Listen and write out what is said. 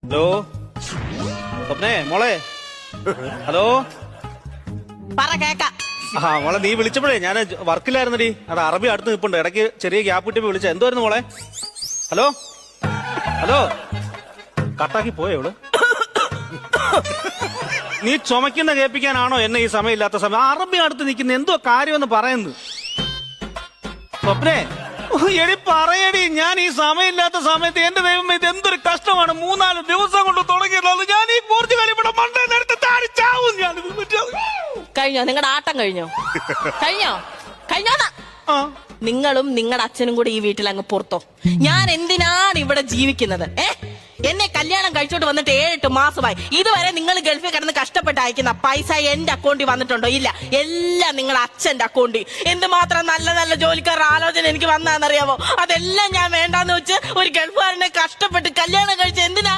Hello സ്വപ്നേ മോളെ. Hello പറ കേക്ക. ആ മോളെ, നീ വിളിച്ചപ്പോഴേ ഞാൻ വർക്കിലായിരുന്നടി. അത് അറബി അടുത്ത് നിൽപ്പുണ്ട്. ഇടയ്ക്ക് ചെറിയ ഗ്യാപ്പ് കിട്ടിയപ്പോ വിളിച്ച. എന്തുവായിരുന്നു മോളെ? ഹലോ ഹലോ കട്ടാക്കി പോയോ ഇവള്? നീ ചുമക്കുന്ന കേൾപ്പിക്കാനാണോ എന്നെ ഈ സമയമില്ലാത്ത സമയം? അറബി അടുത്ത് നിൽക്കുന്ന എന്തോ കാര്യമെന്ന് പറയുന്നു. സ്വപ്നേ എടി പറയടി, ഞാൻ ഈ സമയമില്ലാത്ത സമയത്ത് എന്റെ ദൈവം ഇത് എന്തൊരു കഷ്ടമാണ്. 3-4 ദിവസം കൊണ്ട് തുടങ്ങിയത്. ഞാൻ ഈ പോർച്ചുഗൽ ഇവിടെ മണ്ടേ നേരത്തെ താടിച്ചാവും. ഞാൻ കഴിഞ്ഞോ നിങ്ങളുടെ ആട്ടം? കഴിഞ്ഞോ കഴിഞ്ഞോന്നാ? നിങ്ങളും നിങ്ങളുടെ അച്ഛനും കൂടി ഈ വീട്ടിൽ അങ്ങ് പുറത്തോ. ഞാൻ എന്തിനാണ് ഇവിടെ ജീവിക്കുന്നത്? എന്നെ കല്യാണം കഴിച്ചോട്ട് വന്നിട്ട് 7-8 മാസമായി. ഇതുവരെ നിങ്ങൾ ഗൾഫിൽ കിടന്ന് കഷ്ടപ്പെട്ട് അയക്കുന്ന പൈസ എന്റെ അക്കൗണ്ടിൽ വന്നിട്ടുണ്ടോ? ഇല്ല, എല്ലാം നിങ്ങളുടെ അച്ഛന്റെ അക്കൗണ്ടിൽ. എന്തുമാത്രം നല്ല നല്ല ജോലിക്കാരുടെ ആലോചന എനിക്ക് വന്നാന്നറിയാമോ? അതെല്ലാം ഞാൻ വേണ്ടാന്ന് വെച്ച് ഒരു ഗൾഫുകാരനെ കഷ്ടപ്പെട്ട് കല്യാണം കഴിച്ച എന്തിനാ?